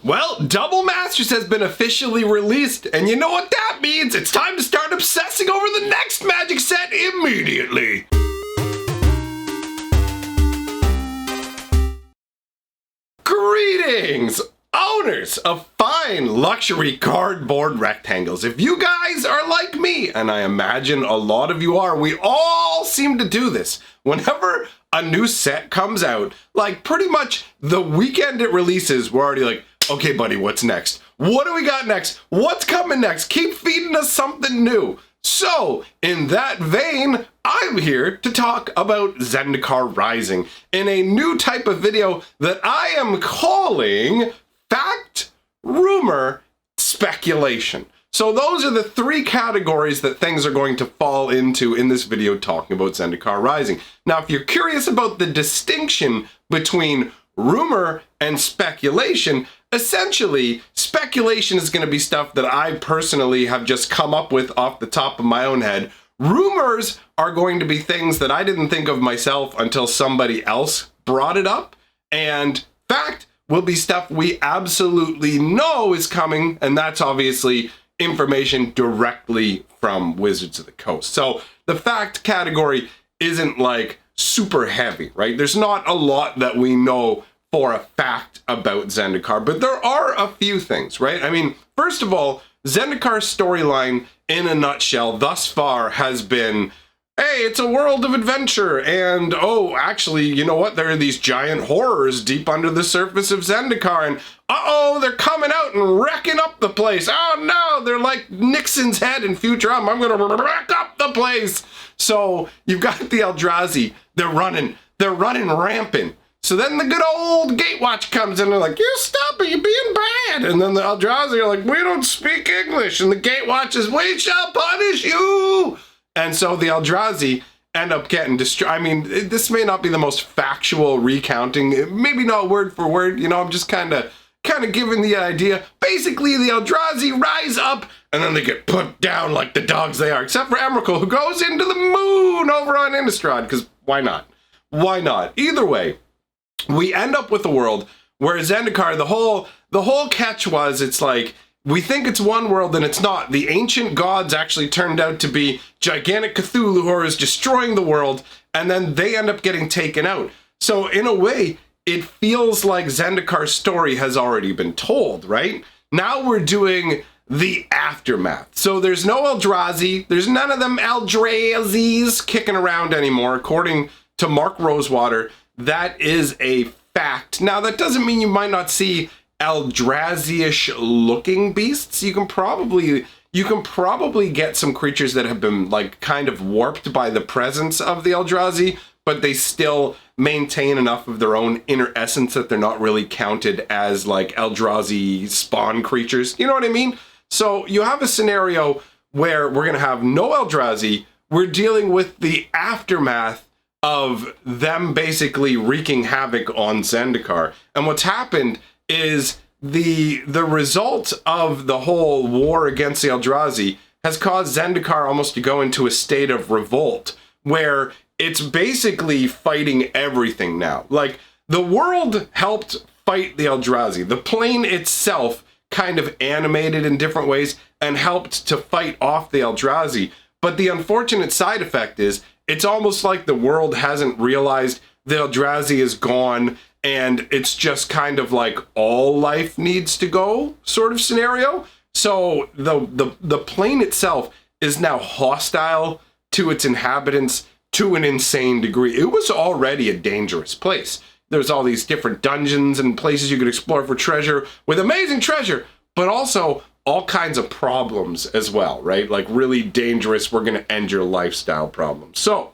Well, Double Masters has been officially released, and you know what that means? It's time to start obsessing over the next Magic set immediately. Greetings, owners of fine luxury cardboard rectangles. If you guys are like me, and I imagine a lot of you are, we all seem to do this. Whenever a new set comes out, like pretty much the weekend it releases, we're already like, okay, buddy, what's next? What do we got next? What's coming next? Keep feeding us something new. So, in that vein, I'm here to talk about Zendikar Rising in a new type of video that I am calling Fact, Rumor, Speculation. So those are the three categories that things are going to fall into in this video talking about Zendikar Rising. Now, if you're curious about the distinction between rumor and speculation, essentially, speculation is going to be stuff that I personally have just come up with off the top of my own head. Rumors are going to be things that I didn't think of myself until somebody else brought it up. And fact will be stuff we absolutely know is coming, and that's obviously information directly from Wizards of the Coast. So the fact category isn't like super heavy, right? There's not a lot that we know for a fact about Zendikar, but there are a few things, right? I mean, first of all, Zendikar's storyline in a nutshell thus far has been, hey, it's a world of adventure, and oh, actually, you know what? There are these giant horrors deep under the surface of Zendikar, and uh-oh, they're coming out and wrecking up the place. Oh no, they're like Nixon's head in Futurama. I'm gonna wreck up the place. So you've got the Eldrazi. They're running rampant. So then the good old Gatewatch comes in and they're like, you stop it, you're being bad. And then the Eldrazi are like, we don't speak English. And the Gatewatch is, we shall punish you. And so the Eldrazi end up getting destroyed. I mean, this may not be the most factual recounting, maybe not word for word, you know, I'm just kind of giving the idea. Basically, the Eldrazi rise up and then they get put down like the dogs they are, except for Emrakul, who goes into the moon over on Innistrad, because why not? Why not? Either way, we end up with a world where Zendikar, the whole catch was, it's like, we think it's one world and it's not. The ancient gods actually turned out to be gigantic Cthulhu horrors destroying the world, and then they end up getting taken out. So in a way, it feels like Zendikar's story has already been told, right? Now we're doing the aftermath. So there's no Eldrazi, there's none of them Eldrazi's kicking around anymore, according to Mark Rosewater. That is a fact. Now, that doesn't mean you might not see Eldrazi-ish looking beasts. You can probably get some creatures that have been like kind of warped by the presence of the Eldrazi, but they still maintain enough of their own inner essence that they're not really counted as like Eldrazi spawn creatures. You know what I mean? So you have a scenario where we're going to have no Eldrazi. We're dealing with the aftermath of them basically wreaking havoc on Zendikar. And what's happened is the result of the whole war against the Eldrazi has caused Zendikar almost to go into a state of revolt, where it's basically fighting everything now. Like, the world helped fight the Eldrazi. The plane itself kind of animated in different ways and helped to fight off the Eldrazi. But the unfortunate side effect is, it's almost like the world hasn't realized the Eldrazi is gone and it's just kind of like all life needs to go sort of scenario. So the plane itself is now hostile to its inhabitants to an insane degree. It was already a dangerous place. There's all these different dungeons and places you could explore for treasure with amazing treasure, but also all kinds of problems as well, right? Like really dangerous, we're going to end your lifestyle problems. So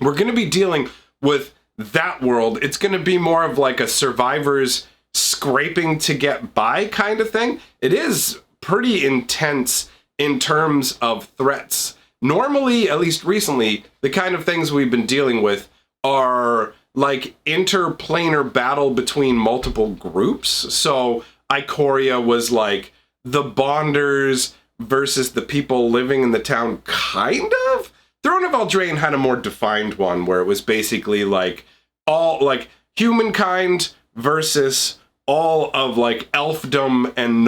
we're going to be dealing with that world. It's going to be more of like a survivor's scraping to get by kind of thing. It is pretty intense in terms of threats. Normally, at least recently, the kind of things we've been dealing with are like interplanar battle between multiple groups. So Ikoria was like the Bonders versus the people living in the town, kind of? Throne of Eldraine had a more defined one where it was basically like all like humankind versus all of like elfdom and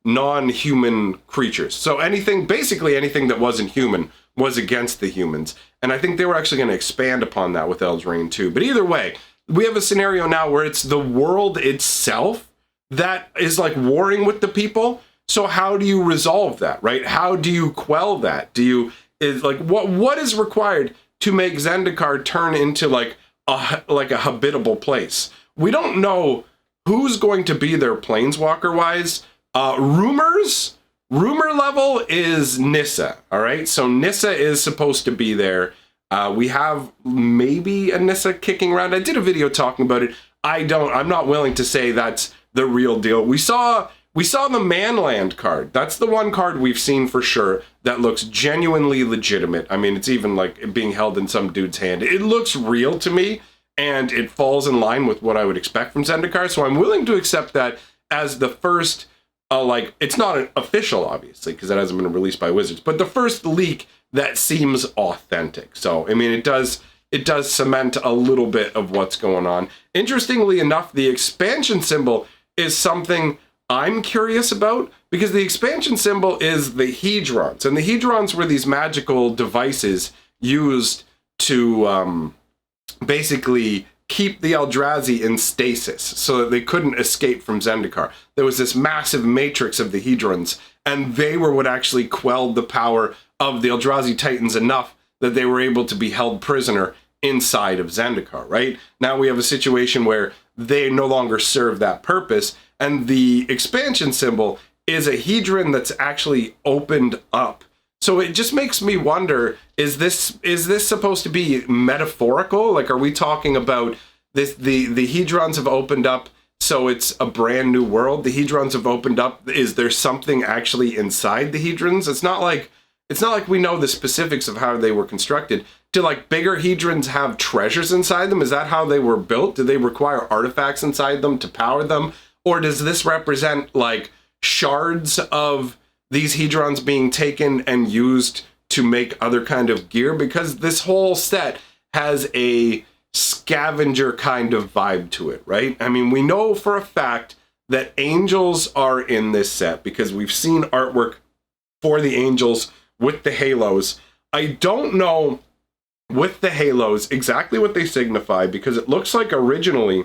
non-human creatures. So basically anything that wasn't human was against the humans. And I think they were actually going to expand upon that with Eldraine too. But either way, we have a scenario now where it's the world itself that is like warring with the people. So how do you resolve that, right? How do you quell that? What is required to make Zendikar turn into like a habitable place? We don't know who's going to be there planeswalker wise. Rumor level is Nissa, all right? So Nissa is supposed to be there. We have maybe a Nissa kicking around. I did a video talking about it. I'm not willing to say that's the real deal. We saw the Manland card. That's the one card we've seen for sure that looks genuinely legitimate. I mean, it's even like being held in some dude's hand. It looks real to me, and it falls in line with what I would expect from Zendikar. So I'm willing to accept that as the first, it's not official, obviously, because it hasn't been released by Wizards, but the first leak that seems authentic. So, I mean, it does cement a little bit of what's going on. Interestingly enough, the expansion symbol is something I'm curious about, because the expansion symbol is the Hedrons, and the Hedrons were these magical devices used to basically keep the Eldrazi in stasis so that they couldn't escape from Zendikar. There was this massive matrix of the Hedrons, and they were what actually quelled the power of the Eldrazi Titans enough that they were able to be held prisoner inside of Zendikar, right? Now we have a situation where they no longer serve that purpose, and the expansion symbol is a Hedron that's actually opened up. So it just makes me wonder, is this supposed to be metaphorical? Like, are we talking about this, the Hedrons have opened up, so it's a brand new world? The Hedrons have opened up. Is there something actually inside the Hedrons? It's not like we know the specifics of how they were constructed. Do like bigger Hedrons have treasures inside them? Is that how they were built? Do they require artifacts inside them to power them? Or does this represent like shards of these Hedrons being taken and used to make other kind of gear? Because this whole set has a scavenger kind of vibe to it, right? I mean, we know for a fact that angels are in this set because we've seen artwork for the angels with the halos. I don't know with the halos exactly what they signify, because it looks like originally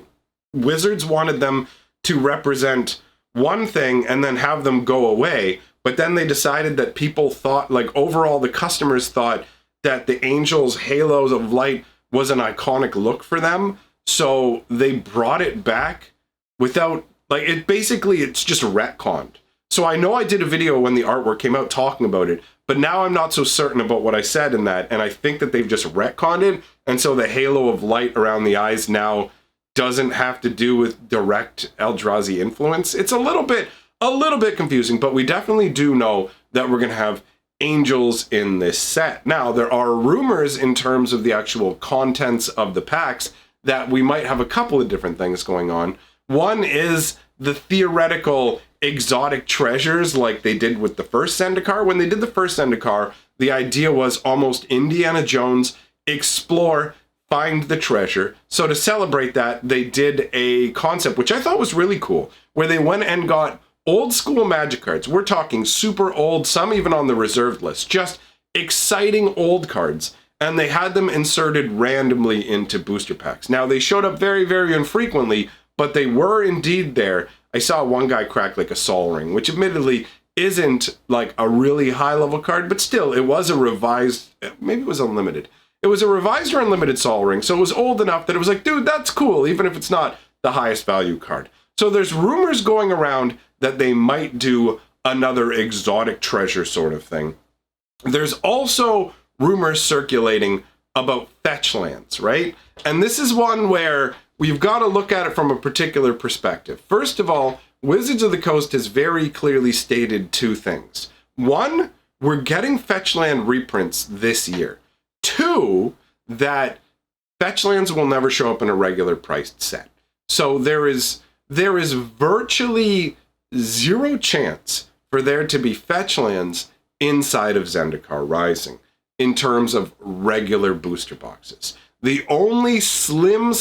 Wizards wanted them to represent one thing and then have them go away. But then they decided that people thought, like overall the customers thought that the angels' halos of light was an iconic look for them. So they brought it back without, like, it's just retconned. So I know I did a video when the artwork came out talking about it, but now I'm not so certain about what I said in that, and I think that they've just retconned it, and so the halo of light around the eyes now doesn't have to do with direct Eldrazi influence. It's a little bit confusing, but we definitely do know that we're going to have angels in this set. Now, there are rumors in terms of the actual contents of the packs that we might have a couple of different things going on. One is the theoretical exotic treasures like they did with the first Zendikar. When they did the first Zendikar, the idea was almost Indiana Jones, explore, find the treasure. So to celebrate that, they did a concept, which I thought was really cool, where they went and got old school Magic cards. We're talking super old, some even on the reserved list, just exciting old cards. And they had them inserted randomly into booster packs. Now, they showed up very, very infrequently, but they were indeed there. I saw one guy crack like a Sol Ring, which admittedly isn't like a really high level card, but still, it was a revised, maybe it was unlimited. It was a revised or unlimited Sol Ring, so it was old enough that it was like, dude, that's cool, even if it's not the highest value card. So there's rumors going around that they might do another exotic treasure sort of thing. There's also rumors circulating about fetch lands, right? And this is one where we've got to look at it from a particular perspective. First of all, Wizards of the Coast has very clearly stated two things. One, we're getting fetch land reprints this year. Two, that fetch lands will never show up in a regular priced set. So there is virtually zero chance for there to be fetch lands inside of Zendikar Rising in terms of regular booster boxes. The only slim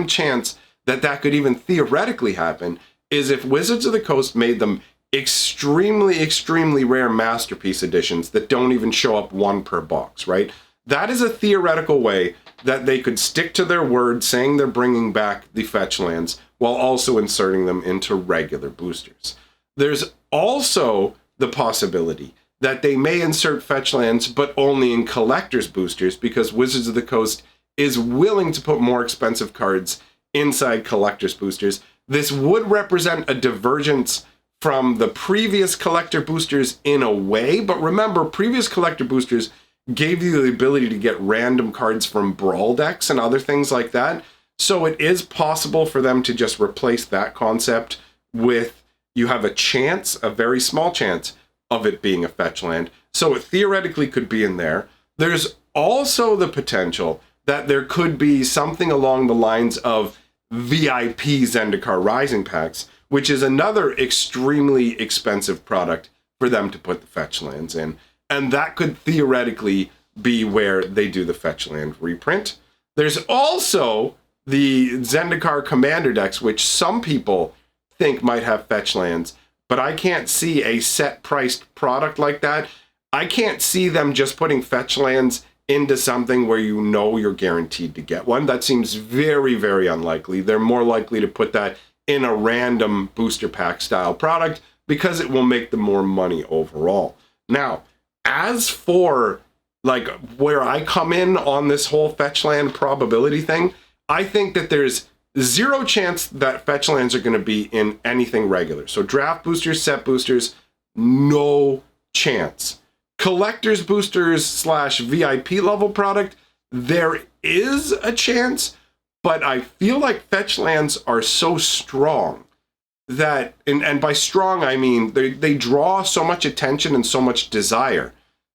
chance that could even theoretically happen is if Wizards of the Coast made them extremely, extremely rare masterpiece editions that don't even show up one per box, right? That is a theoretical way that they could stick to their word saying they're bringing back the fetch lands while also inserting them into regular boosters. There's also the possibility that they may insert fetch lands, but only in collector's boosters, because Wizards of the Coast is willing to put more expensive cards inside collector's boosters. This would represent a divergence from the previous collector boosters in a way, but remember, previous collector boosters gave you the ability to get random cards from Brawl decks and other things like that. So it is possible for them to just replace that concept with, you have a chance, a very small chance, of it being a fetch land. So it theoretically could be in there. There's also the potential that there could be something along the lines of VIP Zendikar Rising packs, which is another extremely expensive product for them to put the fetch lands in. And that could theoretically be where they do the fetch land reprint. There's also the Zendikar Commander decks, which some people think might have fetch lands, but I can't see a set priced product like that. I can't see them just putting fetch lands into something where you know you're guaranteed to get one. That seems very, very unlikely. They're more likely to put that in a random booster pack style product because it will make them more money overall. Now, as for like where I come in on this whole fetch land probability thing, I think that there's zero chance that fetch lands are going to be in anything regular. So draft boosters, set boosters, no chance. Collector's boosters / VIP level product, there is a chance, but I feel like fetch lands are so strong that, and by strong I mean they draw so much attention and so much desire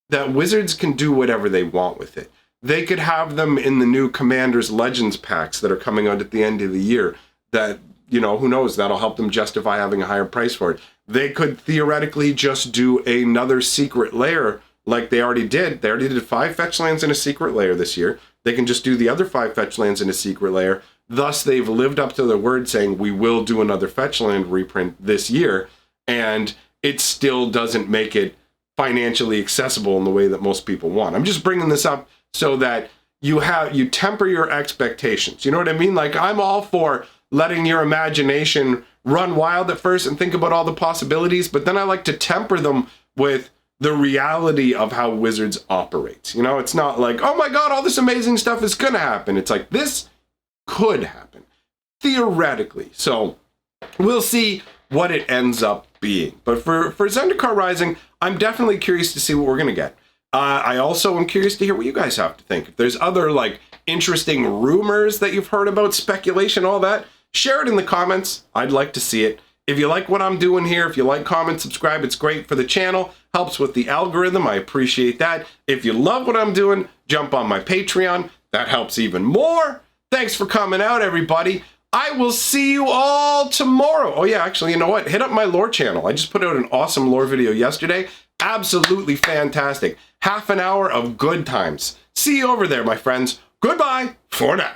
that Wizards can do whatever they want with it. They could have them in the new Commander's Legends packs that are coming out at the end of the year that, you know, who knows, that'll help them justify having a higher price for it. They could theoretically just do another secret lair like they already did. They already did 5 fetch lands in a secret lair this year. They can just do the other 5 fetch lands in a secret lair. Thus, they've lived up to their word saying, we will do another fetch land reprint this year. And it still doesn't make it financially accessible in the way that most people want. I'm just bringing this up so that you temper your expectations. You know what I mean? Like, I'm all for letting your imagination run wild at first and think about all the possibilities, but then I like to temper them with the reality of how Wizards operates. You know, it's not like, oh my God, all this amazing stuff is gonna happen. It's like, this could happen, theoretically. So we'll see what it ends up being. But for Zendikar Rising, I'm definitely curious to see what we're gonna get. I also am curious to hear what you guys have to think. If there's other like interesting rumors that you've heard about, speculation, all that, share it in the comments. I'd like to see it. If you like what I'm doing here, if you like, comment, subscribe, it's great for the channel. Helps with the algorithm. I appreciate that. If you love what I'm doing, jump on my Patreon. That helps even more. Thanks for coming out, everybody. I will see you all tomorrow. Oh yeah, actually, you know what? Hit up my lore channel. I just put out an awesome lore video yesterday. Absolutely fantastic. Half an hour of good times. See you over there, my friends. Goodbye for now.